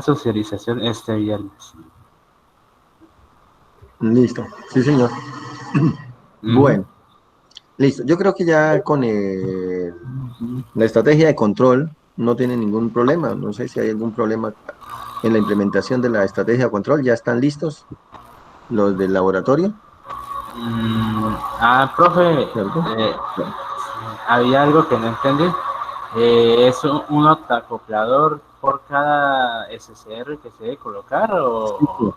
socialización este viernes. Listo, sí señor. Ujú. Bueno, listo. Yo creo que ya con la estrategia de control no tiene ningún problema. No sé si hay algún problema en la implementación de la estrategia de control. ¿Ya están listos los del laboratorio? Profe, ¿Cierto? eh, Bueno, había algo que no entendí. ¿Es un octacoplador por cada SCR que se debe colocar sí, señor.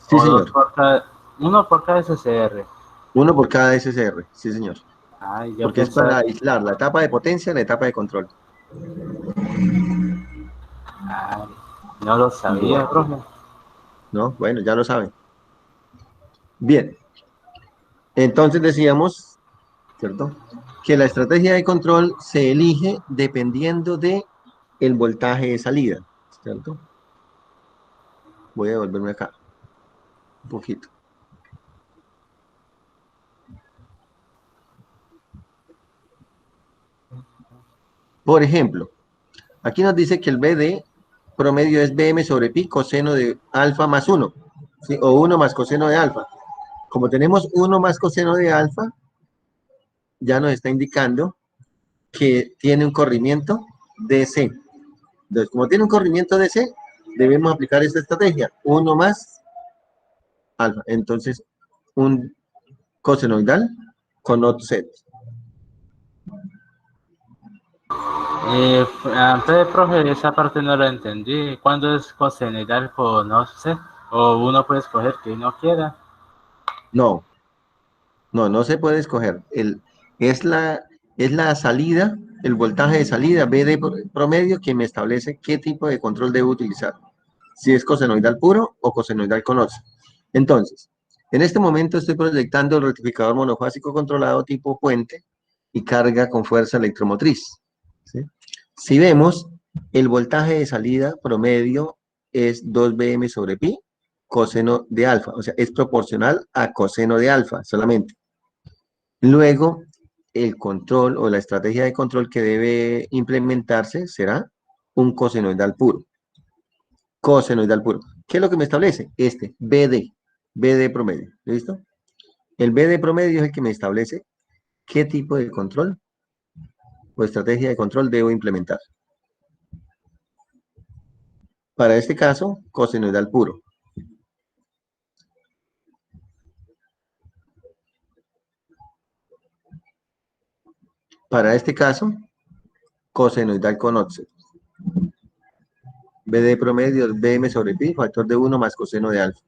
Sí, o dos señor. por cada, uno por cada SCR? Uno por cada SSR, sí señor. Ay, yo Porque es pensaba para que... aislar la etapa de potencia y la etapa de control. Ay, no lo sabía, Bueno, profe. ¿no? Bueno, ya lo saben. Bien, entonces decíamos, ¿cierto? Que la estrategia de control se elige dependiendo de el voltaje de salida, ¿cierto? Voy a devolverme acá un poquito. Por ejemplo, aquí nos dice que el BD promedio es BM sobre pi coseno de alfa más 1, ¿sí? O 1 más coseno de alfa. Como tenemos 1 más coseno de alfa, ya nos está indicando que tiene un corrimiento DC. Entonces, como tiene un corrimiento DC, debemos aplicar esta estrategia. 1 más alfa. Entonces, un cosenoidal con offset. Entonces, profe, esa parte no la entendí. ¿Cuándo es cosenoidal con offset? O uno puede escoger que uno quiera. No, no se puede escoger. Es, la, es la salida, el voltaje de salida B de promedio que me establece qué tipo de control debo utilizar. Si es cosenoidal puro o cosenoidal con offset. Entonces, en este momento estoy proyectando el rectificador monofásico controlado tipo puente y carga con fuerza electromotriz. ¿Sí? Si vemos, el voltaje de salida promedio es 2 Bm sobre pi coseno de alfa, o sea, es proporcional a coseno de alfa solamente. Luego, el control o la estrategia de control que debe implementarse será un cosenoidal puro. Cosenoidal puro. ¿Qué es lo que me establece? Este, BD promedio. ¿Listo? El BD promedio es el que me establece qué tipo de control o estrategia de control debo implementar. Para este caso, cosenoidal puro. Para este caso, cosenoidal con offset. BD promedio es BM sobre pi, factor de 1 más coseno de alfa.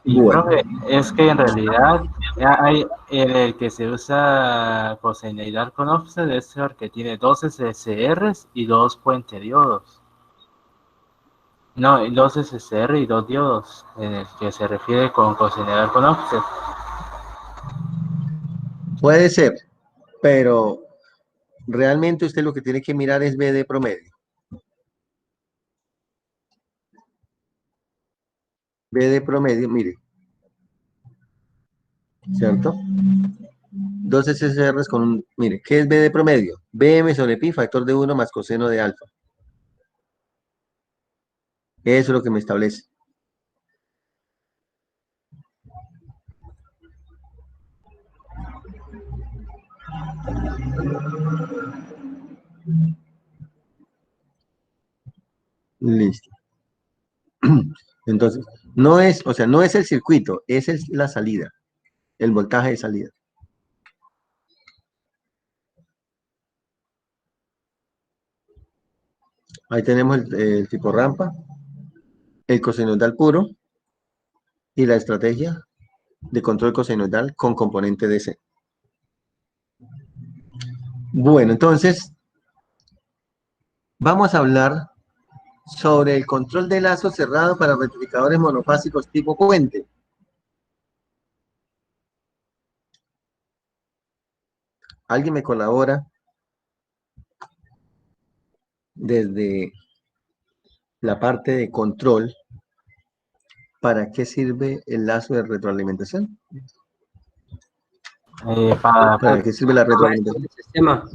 Y Bueno, profe, es que en realidad hay el que se usa cosenoidal con offset es el que tiene dos SSRs y dos puente diodos. No, dos SSR y dos diodos, en el que se refiere con cosenoidal con offset. puede ser, pero realmente usted lo que tiene que mirar es BD promedio. BD promedio, mire, ¿cierto? Dos SSRs con un, mire, ¿qué es BD promedio? BM sobre pi, factor de 1 más coseno de alfa. Eso es lo que me establece. Listo. Entonces, no es, o sea, no es el circuito, es la salida, el voltaje de salida. Ahí tenemos el tipo rampa, el cosenoidal puro y la estrategia de control cosenoidal con componente DC. Bueno, entonces, vamos a hablar sobre el control de lazo cerrado para rectificadores monofásicos tipo puente. ¿Alguien me colabora desde la parte de control? ¿Para qué sirve el lazo de retroalimentación? Para ¿Para qué sirve la Maestro retroalimentación? del sistema.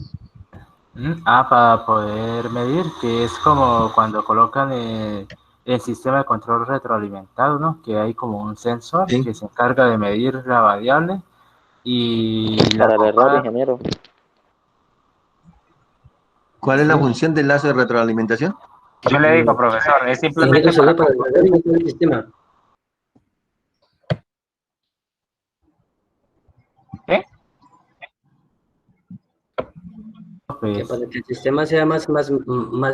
Para poder medir, que es como cuando colocan el sistema de control retroalimentado, ¿no? Que hay como un sensor ¿Sí? que se encarga de medir la variable y la Para el error, compara. ingeniero. ¿Cuál es la ¿Sí? función del lazo de retroalimentación? Yo le digo, profesor, es simplemente Ingeniero, para sería para el sistema. ¿qué? Que Pues, para que el sistema sea más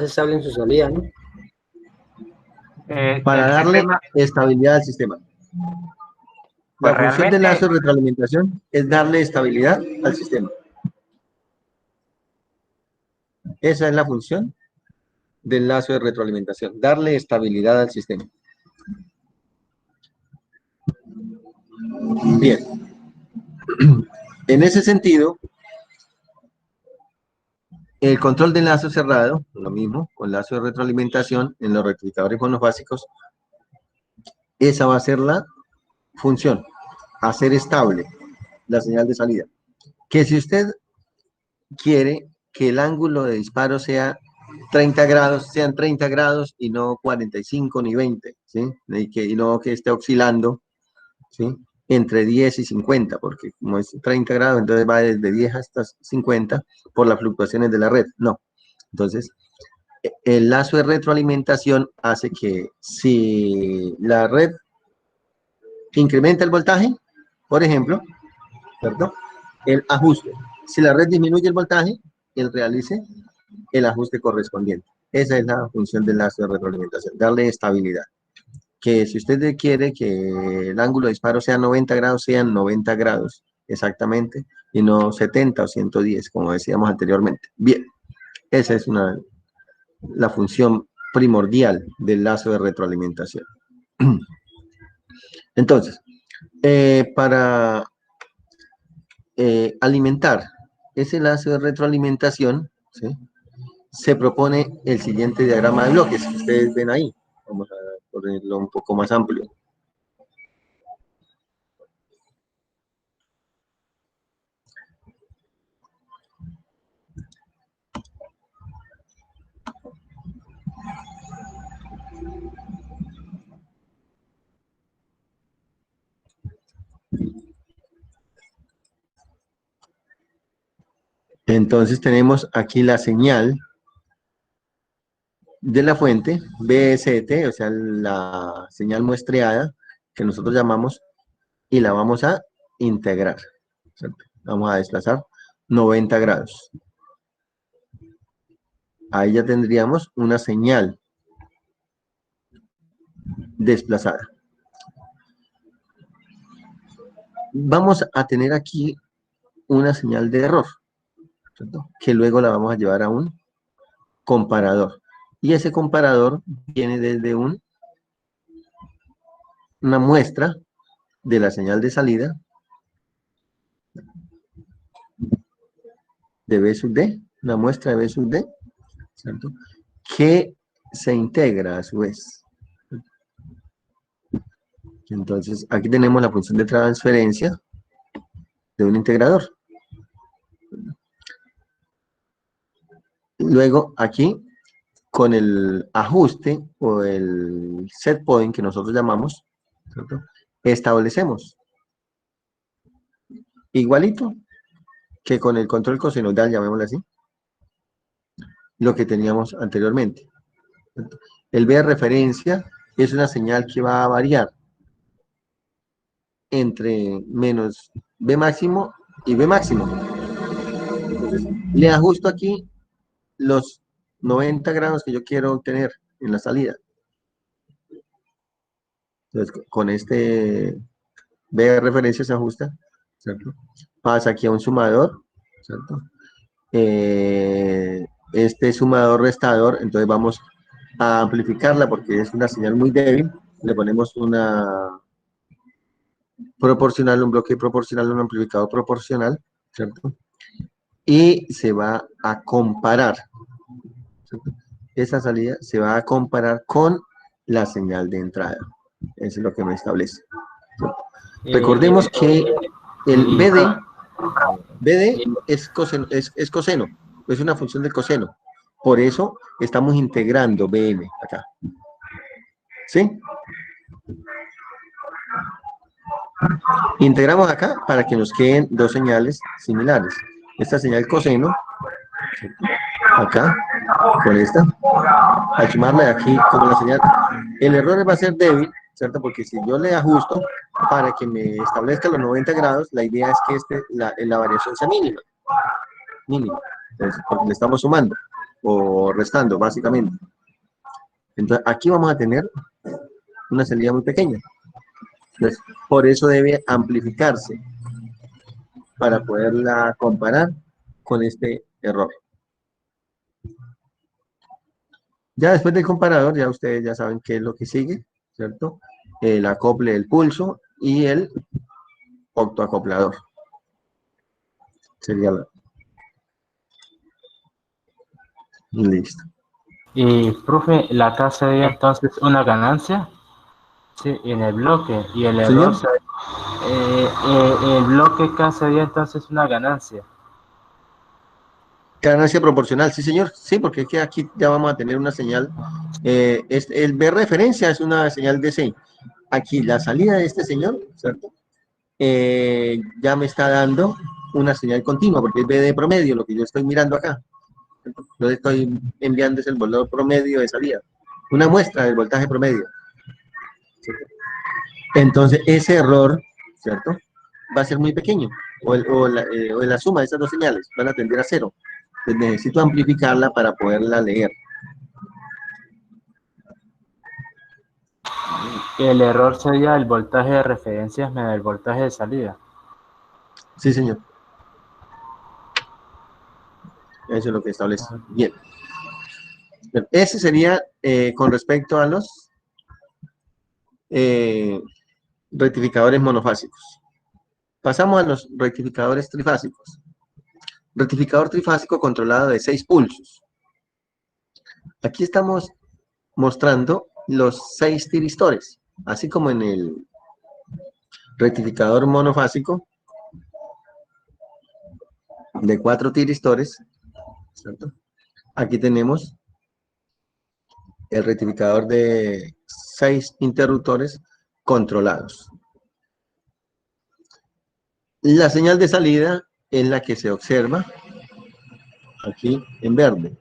estable en su salida, ¿no? Para el darle sistema, estabilidad al sistema. pues La función del lazo realmente, de retroalimentación es darle estabilidad al sistema. Esa es la función del lazo de retroalimentación, darle estabilidad al sistema. Bien, en ese sentido, el control de lazo cerrado, lo mismo, con lazo de retroalimentación en los rectificadores monofásicos, esa va a ser la función, hacer estable la señal de salida. Que si usted quiere que el ángulo de disparo sea 30 grados, sean 30 grados y no 45 ni 20, ¿sí? Y no que esté oscilando, ¿sí? Entre 10 y 50, porque como es 30 grados, entonces va desde 10 hasta 50 por las fluctuaciones de la red. No. Entonces, el lazo de retroalimentación hace que si la red incrementa el voltaje, por ejemplo, ¿cierto? El ajuste. Si la red disminuye el voltaje, él realice el ajuste correspondiente. Esa es la función del lazo de retroalimentación, darle estabilidad. Que si usted quiere que el ángulo de disparo sea 90 grados, sean 90 grados exactamente, y no 70 o 110, como decíamos anteriormente. Bien, esa es la función primordial del lazo de retroalimentación. Entonces, para alimentar ese lazo de retroalimentación, ¿sí? Se propone el siguiente diagrama de bloques que ustedes ven ahí. Vamos a ponerlo un poco más amplio. Entonces tenemos aquí la señal de la fuente, BST, o sea, la señal muestreada que nosotros llamamos, y la vamos a integrar, ¿cierto? Vamos a desplazar 90 grados. Ahí ya tendríamos una señal desplazada. Vamos a tener aquí una señal de error, ¿cierto? Que luego la vamos a llevar a un comparador. Y ese comparador viene desde una muestra de la señal de salida de B sub D, una muestra de B sub D, ¿cierto? Que se integra a su vez. Entonces, aquí tenemos la función de transferencia de un integrador. Luego, aquí, con el ajuste o el set point que nosotros llamamos, ¿cierto? Establecemos igualito que con el control cosinodal, llamémoslo así, lo que teníamos anteriormente. El B de referencia es una señal que va a variar entre menos B máximo y B máximo. Entonces, le ajusto aquí los 90 grados que yo quiero obtener en la salida. Entonces, con este B de referencia se ajusta, ¿cierto? Pasa aquí a un sumador, ¿cierto? Este sumador restador, entonces vamos a amplificarla porque es una señal muy débil. Le ponemos una proporcional, un bloque proporcional, un amplificador proporcional, ¿cierto? Y se va a comparar, ¿cierto? Esa salida se va a comparar con la señal de entrada. Eso es lo que me establece. Recordemos que el BD es coseno, Es una función del coseno. Por eso estamos integrando BM acá. ¿Sí? Integramos acá para que nos queden dos señales similares. Esta señal coseno, acá, con esta. Al sumarle aquí como la señal, el error va a ser débil, ¿cierto? Porque si yo le ajusto para que me establezca los 90 grados, la idea es que la variación sea mínima. Mínima. Entonces, porque le estamos sumando o restando, básicamente. Entonces, aquí vamos a tener una salida muy pequeña. Entonces, por eso debe amplificarse para poderla comparar con este error. Ya después del comparador, ya ustedes ya saben qué es lo que sigue, ¿cierto? El acople del pulso y el octoacoplador. Sería la... Listo. Y, profe, la K sería entonces una ganancia, sí, en el bloque, y el error ¿Señor? el bloque K sería entonces una ganancia. Ganancia proporcional, sí, señor. Sí, porque es que aquí ya vamos a tener una señal. El B referencia es una señal DC. Aquí la salida de este señor, ¿cierto? Ya me está dando una señal continua, porque es B de promedio, lo que yo estoy mirando acá. Yo estoy enviando es el valor promedio de salida. Una muestra del voltaje promedio. ¿Cierto? Entonces, ese error, ¿cierto? Va a ser muy pequeño. O la suma de estas dos señales van a tender a cero. Entonces, necesito amplificarla para poderla leer. El error sería el voltaje de referencia menos el voltaje de salida. Sí, señor. Eso es lo que establece. Bien. Ese sería con respecto a los rectificadores monofásicos. Pasamos a los rectificadores trifásicos. Rectificador trifásico controlado de 6 pulsos. Aquí estamos mostrando los 6 tiristores, así como en el rectificador monofásico de 4 tiristores, ¿cierto? Aquí tenemos el rectificador de 6 interruptores controlados. La señal de salida es la que se observa aquí en verde.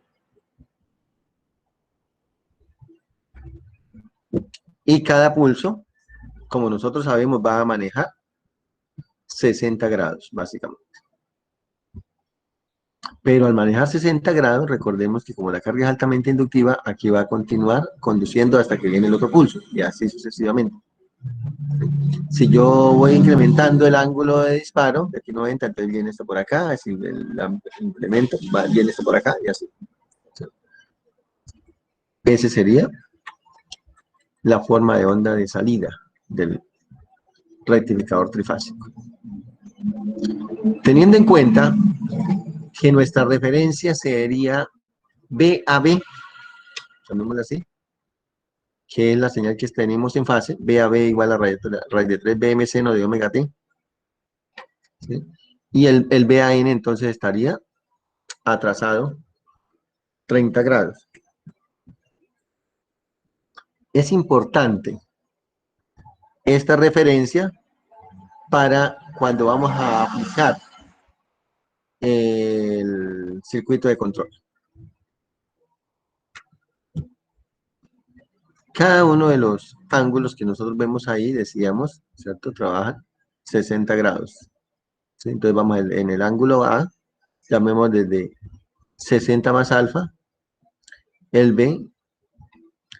Y cada pulso, como nosotros sabemos, va a manejar 60 grados, básicamente. Pero al manejar 60 grados, recordemos que como la carga es altamente inductiva, aquí va a continuar conduciendo hasta que viene el otro pulso, y así sucesivamente. Si yo voy incrementando el ángulo de disparo, de aquí 90, entonces viene esto por acá, si incremento, viene esto por acá, y así. Ese sería la forma de onda de salida del rectificador trifásico. Teniendo en cuenta que nuestra referencia sería BAB, llamémosla así, que es la señal que tenemos en fase, BAB igual a raíz de 3 BM seno de omega T, ¿sí? Y el BAN entonces estaría atrasado 30 grados. Es importante esta referencia para cuando vamos a aplicar el circuito de control. Cada uno de los ángulos que nosotros vemos ahí, decíamos, ¿cierto? Trabajan 60 grados. ¿Sí? Entonces vamos en el ángulo A, llamemos desde 60 más alfa, el B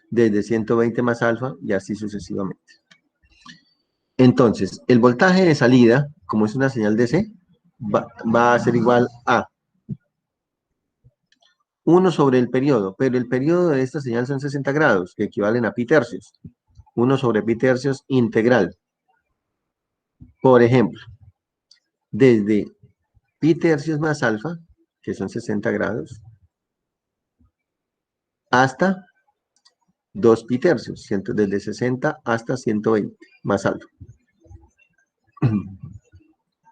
desde 120 más alfa y así sucesivamente. Entonces, el voltaje de salida, como es una señal DC, va a ser igual a 1 sobre el periodo, pero el periodo de esta señal son 60 grados, que equivalen a pi tercios. 1 sobre pi tercios integral. Por ejemplo, desde pi tercios más alfa, que son 60 grados, hasta 2 pi tercios, desde 60 hasta 120 más alfa.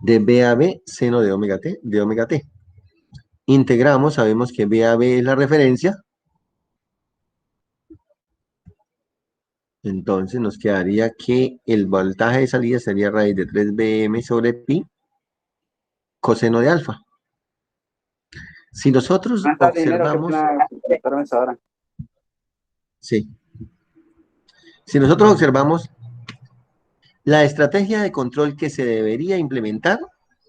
De B a B, seno de omega t, Integramos, sabemos que B a B es la referencia. Entonces nos quedaría que el voltaje de salida sería raíz de 3Bm sobre pi coseno de alfa. Si nosotros observamos, sí, si nosotros observamos, la estrategia de control que se debería implementar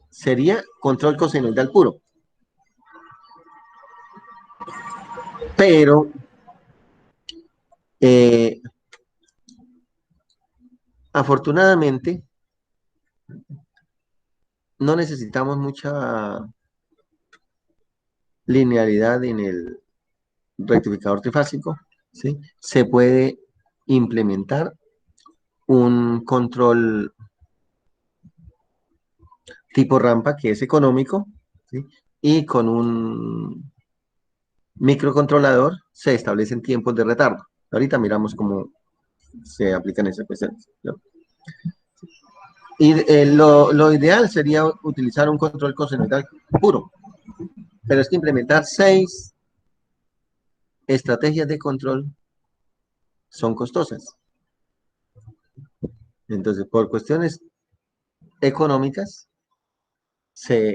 sería control cosenoidal puro. Pero afortunadamente no necesitamos mucha linealidad en el rectificador trifásico, ¿sí? Se puede implementar un control tipo rampa que es económico, ¿sí? Y con un microcontrolador se establecen tiempos de retardo. Ahorita miramos cómo se aplican esas cuestiones, ¿no? Y lo ideal sería utilizar un control cosenoidal puro, pero es que implementar 6 estrategias de control son costosas. Entonces, por cuestiones económicas,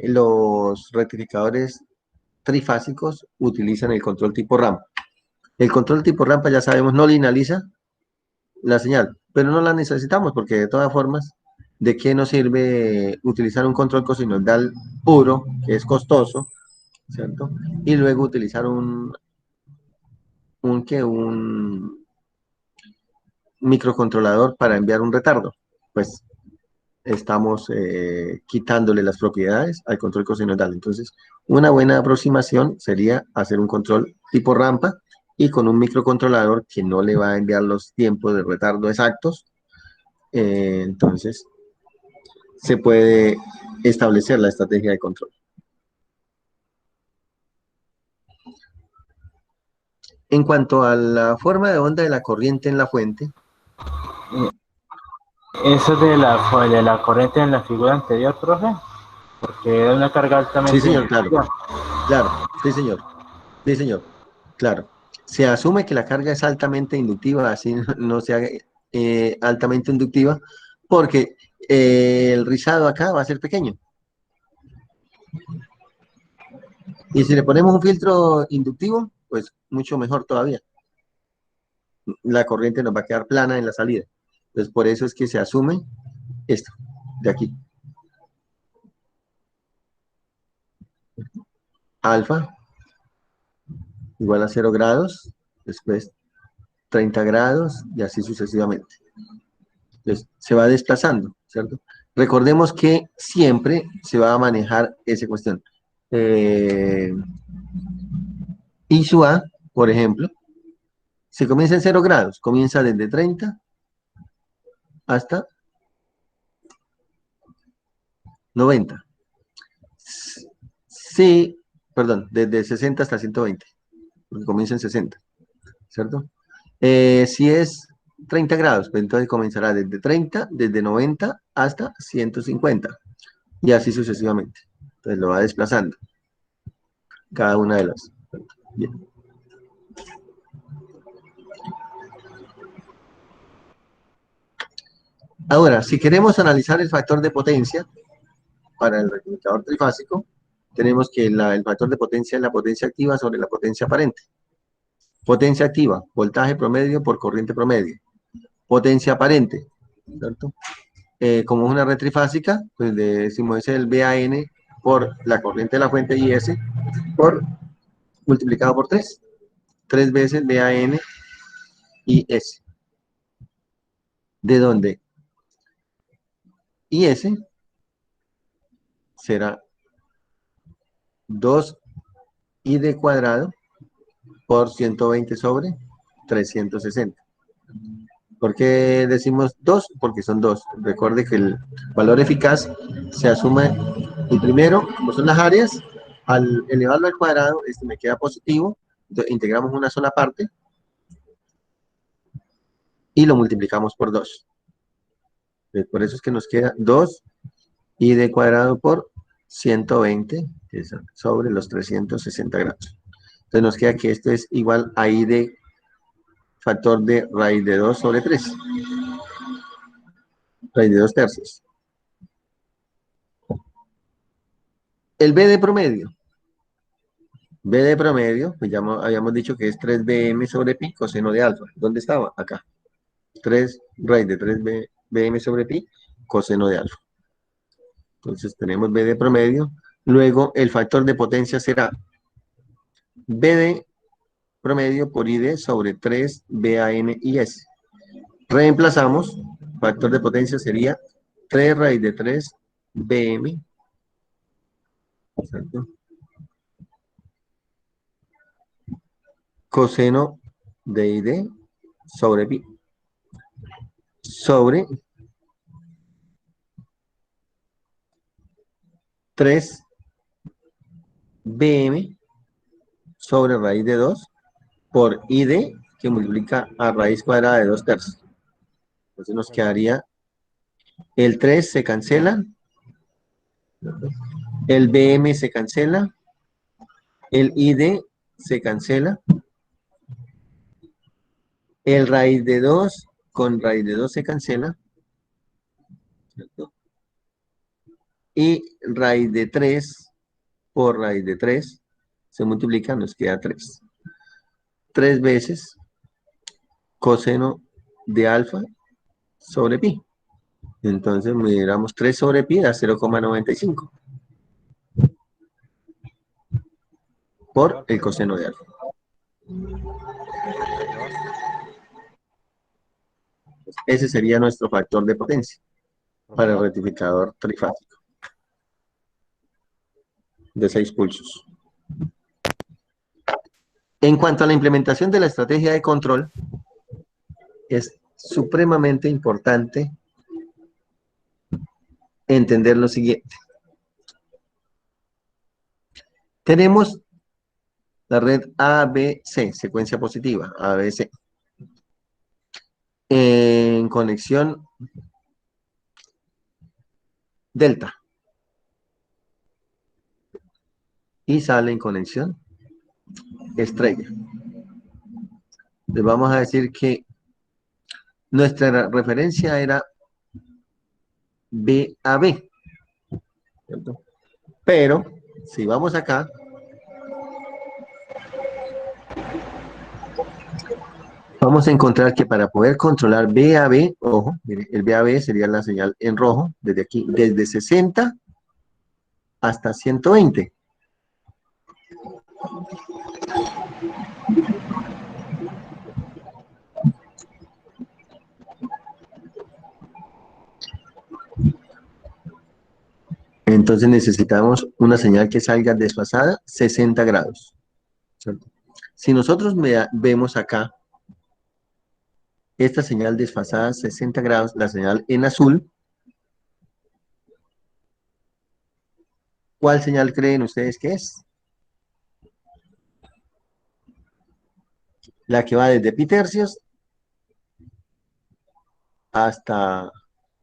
los rectificadores trifásicos utilizan el control tipo rampa. El control tipo rampa, ya sabemos, no linealiza la señal, pero no la necesitamos porque de todas formas, ¿de qué nos sirve utilizar un control cosenoidal puro, que es costoso, ¿cierto? Y luego utilizar un microcontrolador para enviar un retardo. Pues estamos quitándole las propiedades al control cosenoidal. Entonces, una buena aproximación sería hacer un control tipo rampa y con un microcontrolador que no le va a enviar los tiempos de retardo exactos. Entonces, se puede establecer la estrategia de control. En cuanto a la forma de onda de la corriente en la fuente, Eso de la corriente en la figura anterior, profe, porque era una carga sí, altamente señor, claro, inductiva. claro, sí, señor, claro. Se asume que la carga es altamente inductiva, así no sea altamente inductiva, porque el rizado acá va a ser pequeño. Y si le ponemos un filtro inductivo, pues mucho mejor todavía. La corriente nos va a quedar plana en la salida. Entonces, por eso es que se asume esto, de aquí. Alfa igual a 0 grados, después 30 grados y así sucesivamente. Entonces, se va desplazando, ¿cierto? Recordemos que siempre se va a manejar esa cuestión. I sub A, por ejemplo, se comienza en 0 grados, comienza desde 30 hasta 90. Sí, perdón, desde 60 hasta 120, porque comienza en 60, ¿cierto? Si es 30 grados, pues entonces comenzará desde 30, desde 90 hasta 150, y así sucesivamente. Entonces lo va desplazando, cada una de las. Bien. Ahora, si queremos analizar el factor de potencia para el rectificador trifásico, tenemos que el factor de potencia es la potencia activa sobre la potencia aparente. Potencia activa, voltaje promedio por corriente promedio. Potencia aparente, ¿cierto? Como es una red trifásica, pues le decimos es el VAN por la corriente de la fuente IS por multiplicado por 3. 3 veces VAN IS. ¿De dónde? IS será 2i de cuadrado por 120 sobre 360. ¿Por qué decimos 2? Porque son 2. Recuerde que el valor eficaz se asume el primero, como son las áreas, al elevarlo al cuadrado, este me queda positivo, entonces integramos una sola parte y lo multiplicamos por 2. Por eso es que nos queda 2i de cuadrado por 120 sobre los 360 grados. Entonces nos queda que esto es igual a I de factor de raíz de 2 sobre 3. Raíz de 2 tercios. El B de promedio. B de promedio, pues ya habíamos dicho que es 3bm sobre pi coseno de alfa. ¿Dónde estaba? Acá. 3 raíz de 3bm sobre pi coseno de alfa. Entonces tenemos B de promedio. Luego el factor de potencia será B de promedio por ID sobre 3 BAN y S. Reemplazamos, factor de potencia sería 3 raíz de 3 BM. Exacto. Coseno de ID sobre pi. Sobre 3 BM sobre raíz de 2 por ID que multiplica a raíz cuadrada de 2 tercios. Entonces nos quedaría el 3 se cancela, el BM se cancela, el ID se cancela, el raíz de 2 con raíz de 2 se cancela, ¿cierto? Y raíz de 3 por raíz de 3 se multiplica, nos queda 3. 3 veces coseno de alfa sobre pi. Entonces miramos 3 sobre pi da 0,95 por el coseno de alfa. Ese sería nuestro factor de potencia para el rectificador trifásico de 6 pulsos. En cuanto a la implementación de la estrategia de control, es supremamente importante entender lo siguiente. Tenemos la red ABC, secuencia positiva, ABC, en conexión delta. Y sale en conexión estrella. Les vamos a decir que nuestra referencia era BAB, ¿cierto? Pero si vamos acá, vamos a encontrar que para poder controlar BAB, ojo, mire, el BAB sería la señal en rojo, desde aquí, desde 60 hasta 120. Entonces necesitamos una señal que salga desfasada 60 grados, ¿cierto? Si nosotros vemos acá esta señal desfasada 60 grados, la señal en azul, ¿cuál señal creen ustedes que es? La que va desde pi tercios hasta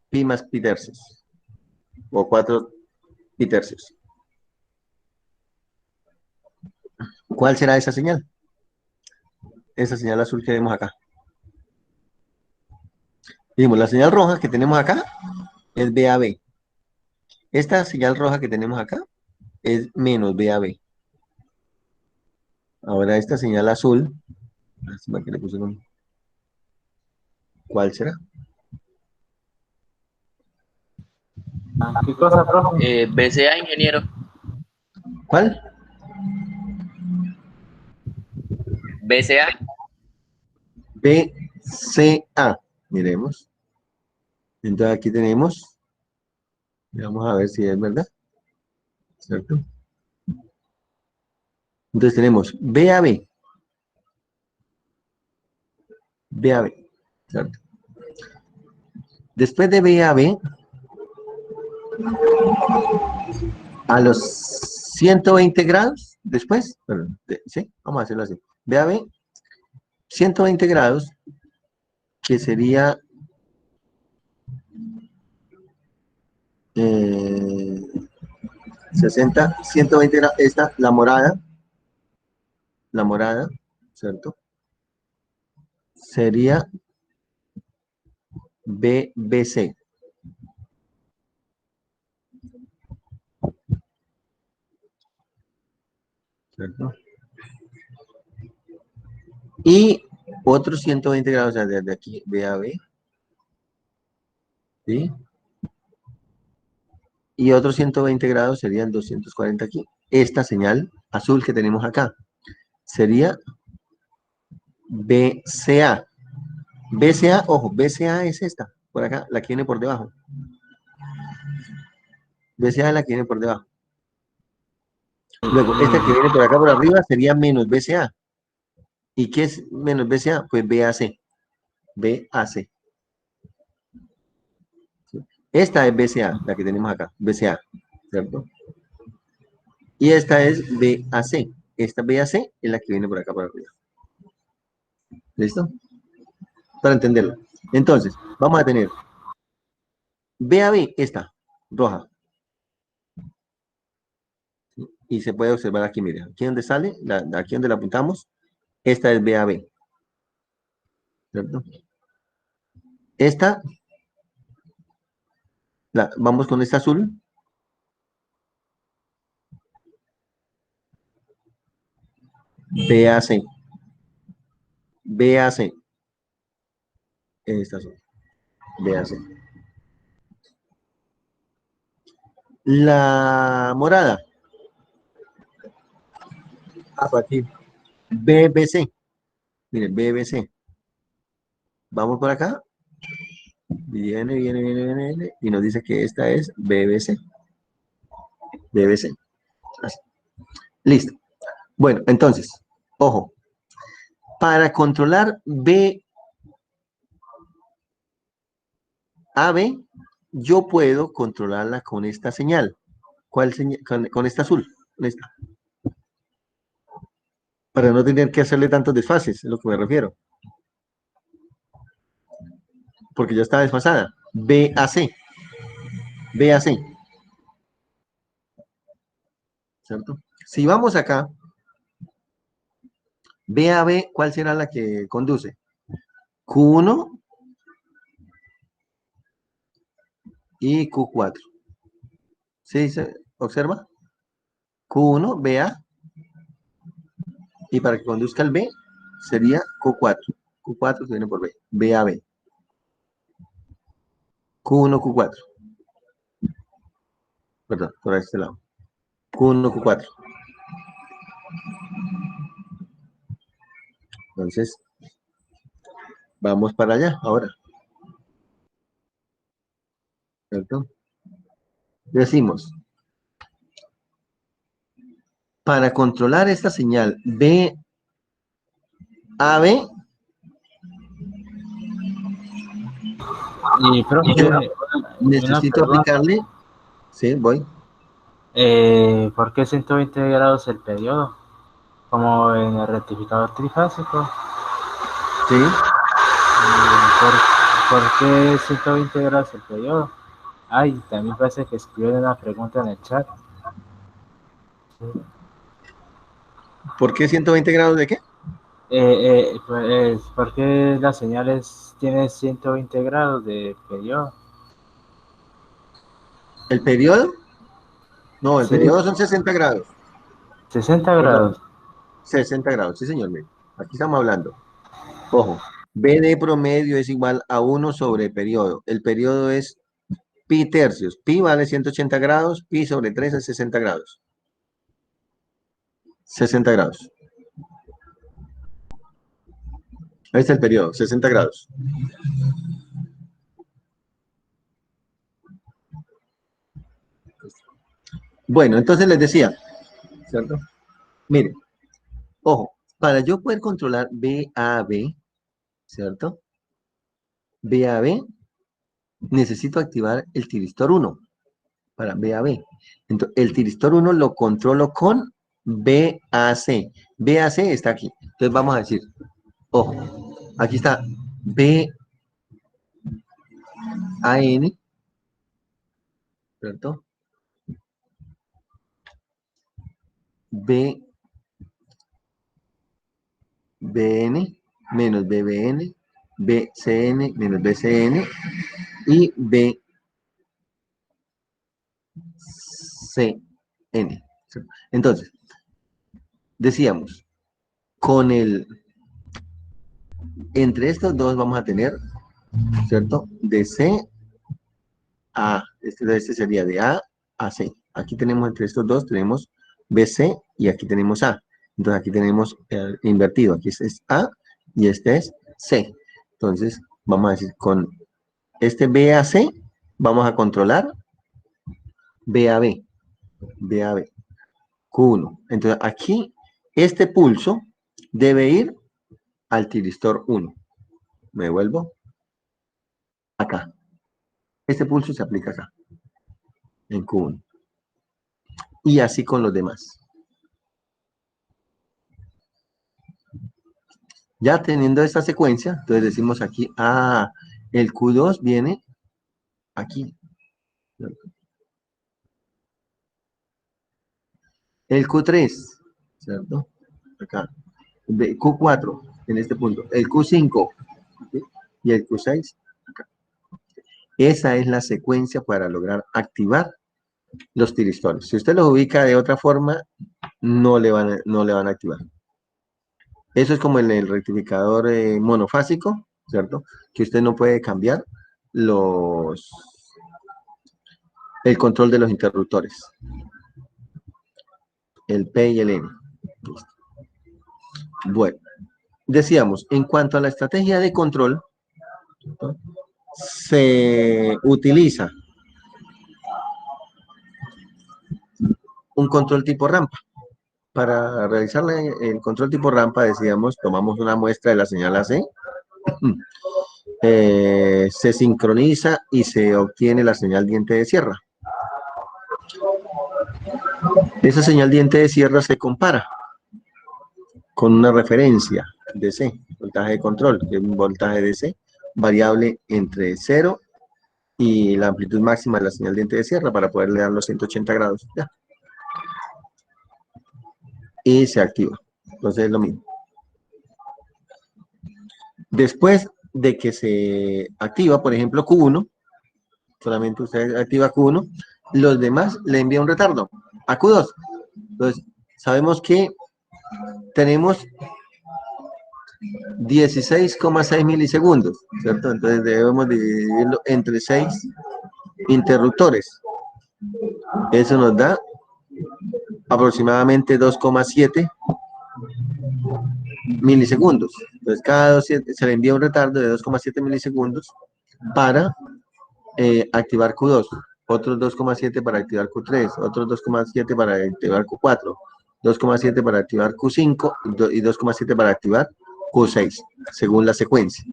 pi más pi tercios, o 4 pi tercios. ¿Cuál será esa señal? Esa señal azul que vemos acá. Dijimos, la señal roja que tenemos acá es BAB. Esta señal roja que tenemos acá es menos BAB. Ahora esta señal azul, ¿cuál será? ¿Qué cosa, profe? BCA, ingeniero. ¿Cuál? BCA. BCA. Miremos. Entonces aquí tenemos, vamos a ver si es verdad, ¿cierto? Entonces tenemos BAB. BAB, ¿cierto? Después de BAB, a los 120 grados, después, perdón, ¿sí? Vamos a hacerlo así. BAB, 120 grados, que sería 60, 120 grados. Esta, la morada, ¿cierto? Sería BBC. ¿Cierto? Y otros 120 grados, o sea, desde aquí, BAB. ¿Sí? Y otros 120 grados serían 240 aquí. Esta señal azul que tenemos acá sería BCA. BCA, ojo, BCA es esta, por acá, la que viene por debajo. BCA es la que viene por debajo. Luego, esta que viene por acá por arriba sería menos BCA. ¿Y qué es menos BCA? Pues BAC. BAC. Esta es BCA, la que tenemos acá, BCA, ¿cierto? Y esta es BAC. Esta BAC es la que viene por acá por arriba. ¿Listo? Para entenderlo. Entonces, vamos a tener BAB, esta, roja. Y se puede observar aquí, mire, aquí donde sale, aquí donde la apuntamos, esta es BAB. ¿Cierto? Esta, vamos con esta azul. BAC. BAC. Esta azul. BAC. La morada. Por aquí. BBC. Miren, BBC. Vamos por acá. Viene. Y nos dice que esta es BBC. BBC. Así. Listo. Bueno, entonces, ojo. Para controlar AB, yo puedo controlarla con esta señal. ¿Cuál señal? Con esta azul. Con esta. Para no tener que hacerle tantos desfases, es lo que me refiero. Porque ya está desfasada. BAC. BAC. ¿Cierto? Si vamos acá, BAB, ¿cuál será la que conduce? Q1 y Q4. ¿Sí se observa? Q1, BA. Y para que conduzca el B, sería Q4. Q4 se viene por B. BAB. Q1, Q4. Perdón, por este lado. Q1, Q4. Entonces, vamos para allá ahora. ¿Cierto? Decimos, para controlar esta señal BAB, Y profe, yo una necesito pregunta. aplicarle. Sí, voy. ¿Por qué 120 grados el periodo? Como en el rectificador trifásico. Sí. ¿Por qué 120 grados el periodo? Ay, también parece que escribieron una pregunta en el chat. ¿Por qué 120 grados de qué? Pues, ¿por qué las señales tienen 120 grados de periodo? ¿El periodo? No, el Sí, periodo son 60 grados. 60 Perdón, grados. 60 grados. Sí, señor. Mire, aquí estamos hablando. Ojo, B de promedio es igual a 1 sobre periodo. El periodo es pi tercios. Pi vale 180 grados, pi sobre 3 es 60 grados. 60 grados. Ahí está el periodo, 60 grados. Bueno, entonces les decía, ¿cierto? Miren, ojo, para yo poder controlar BAB, ¿cierto? BAB, necesito activar el tiristor 1 para BAB. Entonces, el tiristor 1 lo controlo con BAC. BAC está aquí. Entonces vamos a decir, ojo, aquí está BAN, ¿cierto? B, BN menos BBN, BCN menos BCN y BCN. Entonces, decíamos, entre estos dos vamos a tener, ¿cierto? De C a, este sería de A a C. Aquí tenemos entre estos dos, tenemos BC y aquí tenemos A. Entonces aquí tenemos invertido, aquí es A y este es C. Entonces vamos a decir, con este B a C vamos a controlar B a B, B a B, Q1. Entonces aquí este pulso debe ir al tiristor 1. Me vuelvo acá. Este pulso se aplica acá, en Q1. Y así con los demás. Ya teniendo esta secuencia, entonces decimos aquí, el Q2 viene aquí. El Q3, ¿cierto? Acá. Q4, en este punto. El Q5, ¿sí? Y el Q6, acá. Esa es la secuencia para lograr activar los tiristones. Si usted los ubica de otra forma, no le van a activar. Eso es como en el rectificador monofásico, ¿cierto? Que usted no puede cambiar el control de los interruptores. El P y el N. Listo. Bueno, decíamos, en cuanto a la estrategia de control, ¿cierto? Se utiliza un control tipo rampa. Para realizar el control tipo rampa, decíamos, tomamos una muestra de la señal AC, se sincroniza y se obtiene la señal diente de sierra. Esa señal diente de sierra se compara con una referencia DC, voltaje de control, que es un voltaje DC variable entre 0 y la amplitud máxima de la señal diente de sierra para poderle dar los 180 grados. Ya. Y se activa. Entonces es lo mismo. Después de que se activa, por ejemplo, Q1, solamente usted activa Q1, los demás le envía un retardo a Q2. Entonces, sabemos que tenemos 16,6 milisegundos, ¿cierto? Entonces debemos dividirlo entre 6 interruptores. Eso nos da aproximadamente 2,7 milisegundos. Entonces, cada 2 se le envía un retardo de 2,7 milisegundos para activar Q2, otros 2,7 para activar Q3, otros 2,7 para activar Q4, 2,7 para activar Q5 y 2,7 para activar Q6, según la secuencia.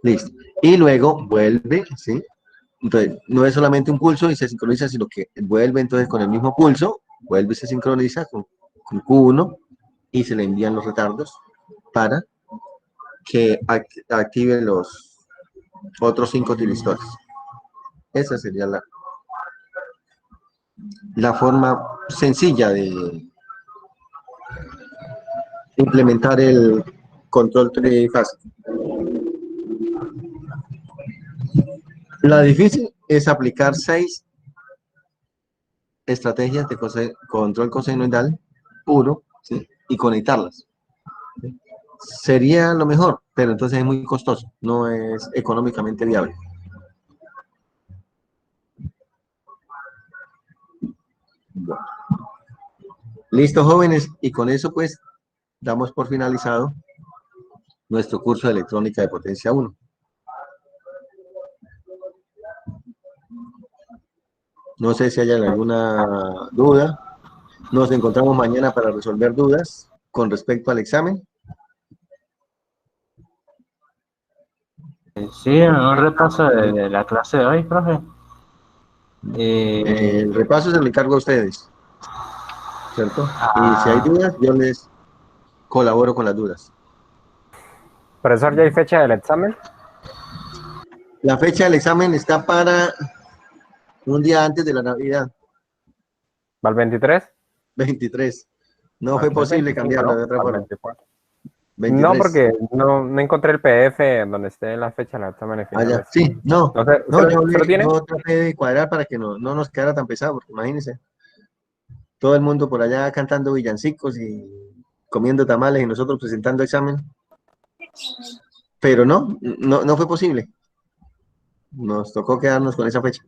Listo. Y luego vuelve, ¿sí? Entonces, no es solamente un pulso y se sincroniza, sino que vuelve entonces con el mismo pulso, vuelve y se sincroniza con Q1 y se le envían los retardos para que active los otros 5 tiristores. Esa sería la forma sencilla de implementar el control trifásico. La difícil es aplicar 6 estrategias de control cosenoidal puro, ¿sí? Y conectarlas. ¿Sí? Sería lo mejor, pero entonces es muy costoso, no es económicamente viable. Bueno. Listo, jóvenes, y con eso pues damos por finalizado nuestro curso de electrónica de potencia 1. No sé si hay alguna duda. Nos encontramos mañana para resolver dudas con respecto al examen. Sí, un repaso de la clase de hoy, profe. El repaso se lo encargo a ustedes, ¿cierto? Y si hay dudas, yo les colaboro con las dudas. Profesor, ¿ya hay fecha del examen? La fecha del examen está para un día antes de la Navidad. ¿Va el 23? 23. No fue el posible 25, cambiarlo ¿no? de otra Al forma. 24. 23. No, porque no encontré el PDF donde esté la fecha de los exámenes Ah, ya. finales. Sí, no. No sé, No, ¿usted lo tiene? yo traté de cuadrar para que no nos quedara tan pesado, porque imagínense, todo el mundo por allá cantando villancicos y comiendo tamales y nosotros presentando examen. Pero no fue posible. Nos tocó quedarnos con esa fecha.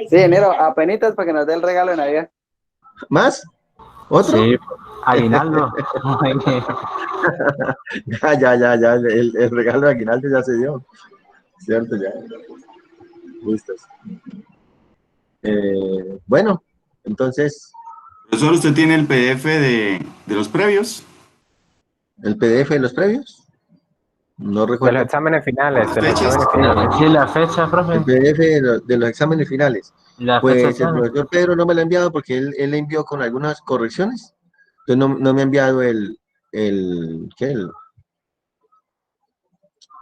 Sí, enero, apenitas para que nos dé el regalo de Navidad. ¿Más? ¿Otro? Sí, aguinaldo. Ya, el regalo de aguinaldo ya se dio. Cierto, ya. Listos. Bueno, entonces, Profesor, ¿usted tiene el PDF de los previos? ¿el PDF de los previos? No De los recuerdo. exámenes finales, de los Fechas. exámenes finales. Sí, la fecha, El profe. PDF de los exámenes finales. La fecha Pues el examen. profesor Pedro no me lo ha enviado porque él le envió con algunas correcciones. Entonces no me ha enviado ¿qué?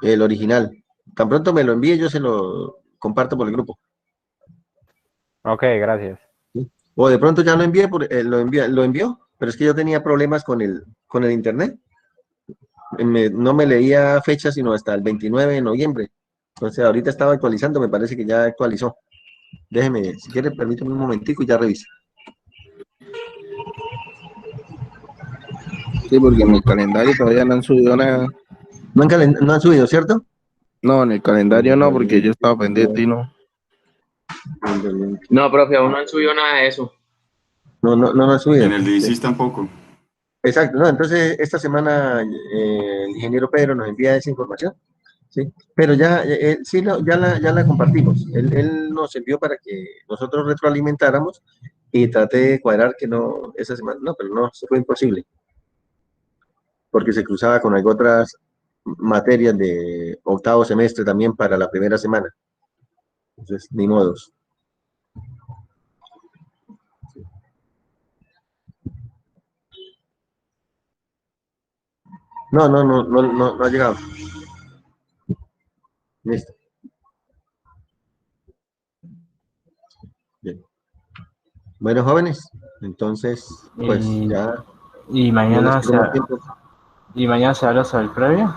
El original. Tan pronto me lo envíe, yo se lo comparto por el grupo. Ok, gracias. O de pronto ya lo envié, lo envió, pero es que yo tenía problemas con el internet. No me leía fecha sino hasta el 29 de noviembre. Entonces ahorita estaba actualizando, me parece que ya actualizó. Déjeme, si quiere, permítame un momentico y ya revisa. Sí, porque en el calendario todavía no han subido nada. No han subido, ¿cierto? No, en el calendario no, porque yo estaba pendiente y no. No, profe, aún no han subido nada de eso. No han subido. En el de ICIS tampoco. Exacto, no, entonces esta semana el ingeniero Pedro nos envía esa información, ¿sí? Pero ya, sí, ya la compartimos. Él nos envió para que nosotros retroalimentáramos y traté de cuadrar que no, esa semana, no, pero no, eso fue imposible, porque se cruzaba con algunas otras materias de octavo semestre también para la primera semana. Entonces, ni modos. No ha llegado. Listo. Bien. Bueno, jóvenes, entonces, pues Y, ya y no les mañana queda más tiempo. y mañana se habla sobre el previo.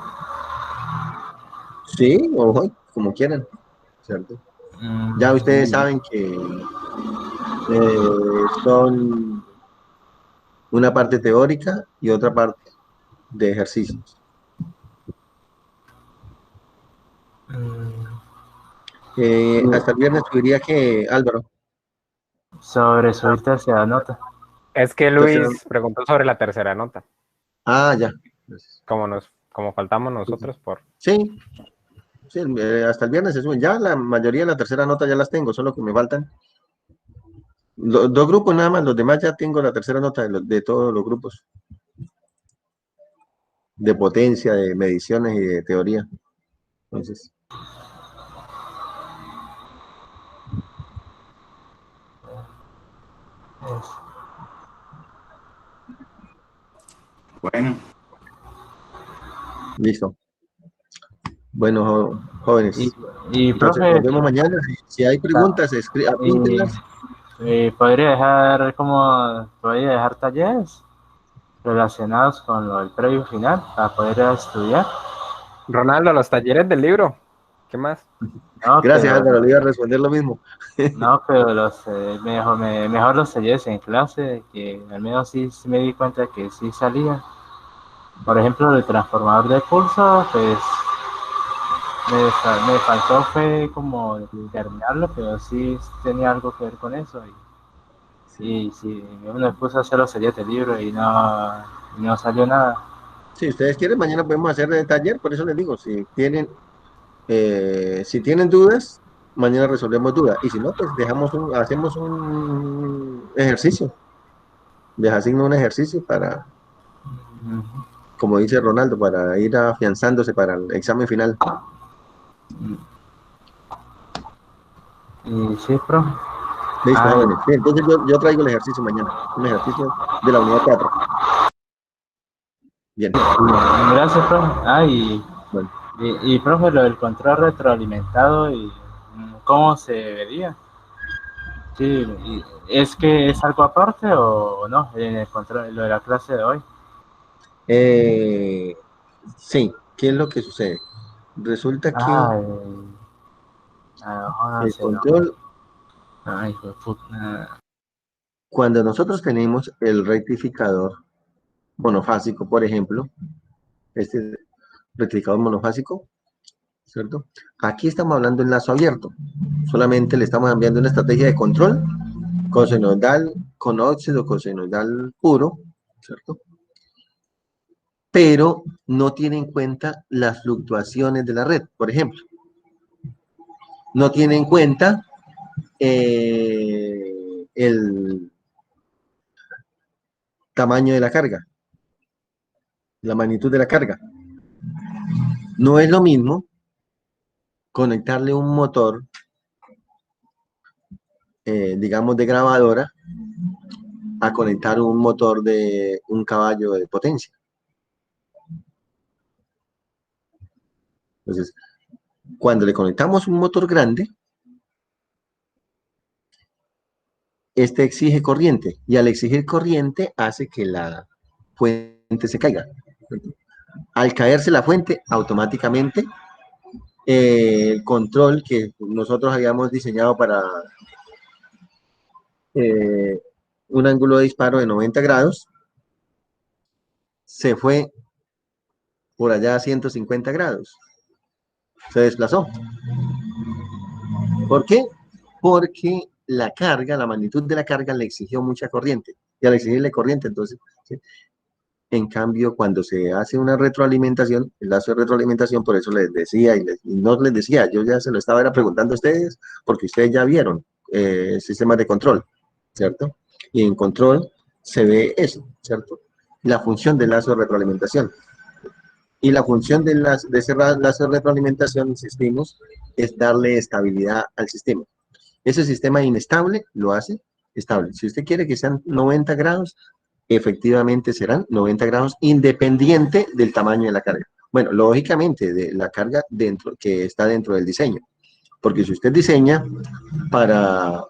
Sí, o hoy, como quieran, ¿cierto? Ya ustedes saben que son una parte teórica y otra parte de ejercicios. Hasta el viernes subiría que Álvaro. Sobre subirte hacia la nota. Es que Tercera- Luis preguntó sobre la tercera nota, Ya. como faltamos nosotros por... Sí, sí, hasta el viernes se suben. Ya la mayoría de la tercera nota ya las tengo, solo que me faltan dos grupos nada más. Los demás ya tengo la tercera nota de todos los grupos. De potencia, de mediciones y de teoría. Entonces, Bueno, listo. Bueno, jóvenes. Y Entonces, profe, nos vemos mañana. Si hay preguntas, y, apúntenlas. podría dejar talleres relacionados con lo del previo final para poder estudiar. Ronaldo, los talleres del libro. ¿Qué más? No, Gracias, pero, Álvaro. Le iba a responder lo mismo. no, pero mejor los talleres en clase, que al menos sí me di cuenta que sí salía. Por ejemplo, el transformador de pulso, pues me faltó fue como terminarlo, pero sí tenía algo que ver con eso. Y sí, me puse a hacer los talleres del libro y no salió nada. Si ustedes quieren, mañana podemos hacer el taller. Por eso les digo, si tienen dudas, mañana resolvemos dudas. Y si no, pues hacemos un ejercicio. Les asigno un ejercicio para, como dice Ronaldo, para ir afianzándose para el examen final. Y sí, profe. Listo, Ah, jóvenes. Sí, entonces yo traigo el ejercicio mañana. Un ejercicio de la unidad 4. Bien. gracias, profe. Bueno. Y profe, lo del control retroalimentado y cómo se vería. Sí, ¿es que es algo aparte o no? En el control, lo de la clase de hoy. Sí, ¿qué es lo que sucede? Resulta que Ay, ahora el se no. control, Ay, hijo de puta. cuando nosotros tenemos el rectificador monofásico, por ejemplo, este rectificador monofásico, ¿cierto? Aquí estamos hablando en lazo abierto. Solamente le estamos enviando una estrategia de control cosenoidal con óxido cosenoidal puro, ¿cierto? Pero no tiene en cuenta las fluctuaciones de la red, por ejemplo. No tiene en cuenta el tamaño de la carga, la magnitud de la carga. No es lo mismo conectarle un motor, digamos, de grabadora, a conectar un motor de un caballo de potencia. Entonces, cuando le conectamos un motor grande, este exige corriente, y al exigir corriente hace que la fuente se caiga. Al caerse la fuente, automáticamente el control que nosotros habíamos diseñado para un ángulo de disparo de 90 grados, se fue por allá a 150 grados. Se desplazó. ¿Por qué? Porque la carga, la magnitud de la carga le exigió mucha corriente. Y al exigirle corriente, entonces, ¿sí? En cambio, cuando se hace una retroalimentación, el lazo de retroalimentación, por eso les decía, y no les decía, yo ya se lo estaba preguntando a ustedes, porque ustedes ya vieron sistemas de control, ¿cierto? Y en control se ve eso, ¿cierto? La función del lazo de retroalimentación. Y la función de ese lazo de retroalimentación, insistimos, es darle estabilidad al sistema. Ese sistema inestable lo hace estable. Si usted quiere que sean 90 grados, efectivamente serán 90 grados independiente del tamaño de la carga. Bueno, lógicamente de la carga dentro, que está dentro del diseño. Porque si usted diseña para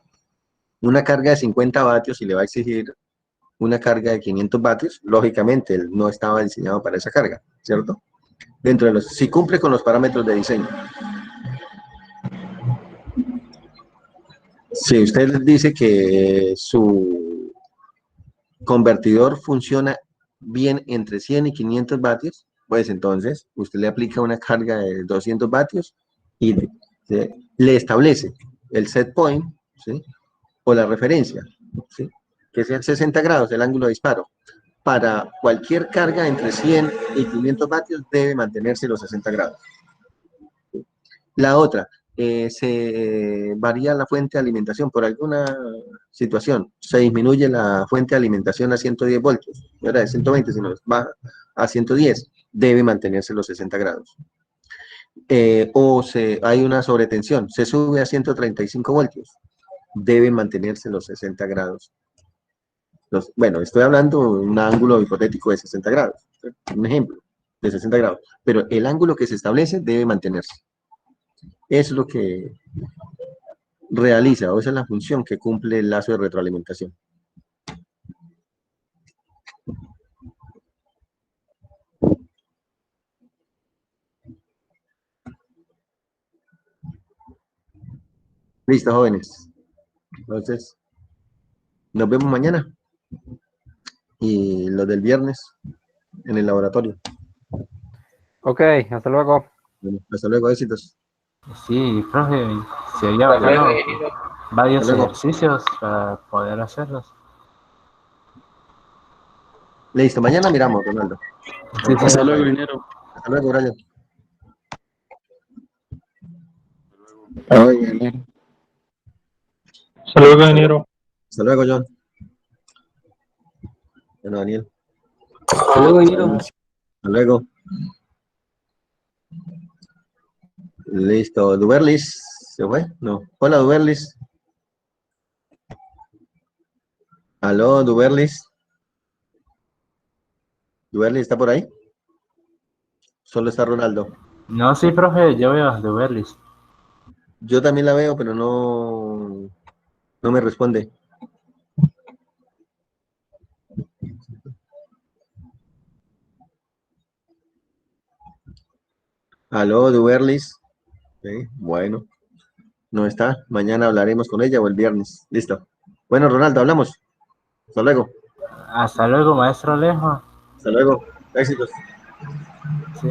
una carga de 50 vatios y le va a exigir una carga de 500 vatios, lógicamente él no estaba diseñado para esa carga, ¿cierto? Dentro de si cumple con los parámetros de diseño. Si usted dice que su convertidor funciona bien entre 100 y 500 vatios, pues entonces usted le aplica una carga de 200 vatios y le establece el set point, ¿sí? O la referencia, ¿sí? Que sea 60 grados el ángulo de disparo. Para cualquier carga entre 100 y 500 vatios debe mantenerse los 60 grados. La otra, se varía la fuente de alimentación por alguna situación, se disminuye la fuente de alimentación a 110 voltios, no era de 120, sino baja a 110, debe mantenerse los 60 grados. Hay una sobretensión, se sube a 135 voltios, debe mantenerse los 60 grados. Bueno, estoy hablando de un ángulo hipotético de 60 grados, un ejemplo de 60 grados, pero el ángulo que se establece debe mantenerse. Es lo que realiza, o esa es la función que cumple el lazo de retroalimentación. Listo, jóvenes. Entonces, nos vemos mañana. Y lo del viernes en el laboratorio. Ok, hasta luego. Bueno, hasta luego, éxitos. Sí, profe, se había Hasta luego, variado ingeniero. varios Hasta luego. ejercicios para poder hacerlos. Listo, mañana miramos, Ronaldo. Sí, sí. Hasta luego, dinero. Hasta luego, Brian. Ay, dinero. Hasta luego, ingeniero. Hasta luego, John. Bueno, Daniel. Hasta luego, ingeniero. Hasta luego. Listo, Duberlis. ¿Se fue? No. Hola, Duberlis. Aló, Duberlis. ¿Duberlis está por ahí? Solo está Ronaldo. No, sí, profe, yo veo de Berlis. Yo también la veo, pero no No me responde. Aló, Duerlis. Sí, bueno, no está. Mañana hablaremos con ella o el viernes. Listo. Bueno, Ronaldo, hablamos. Hasta luego. Hasta luego, maestro Alejo. Hasta luego. Éxitos. Sí.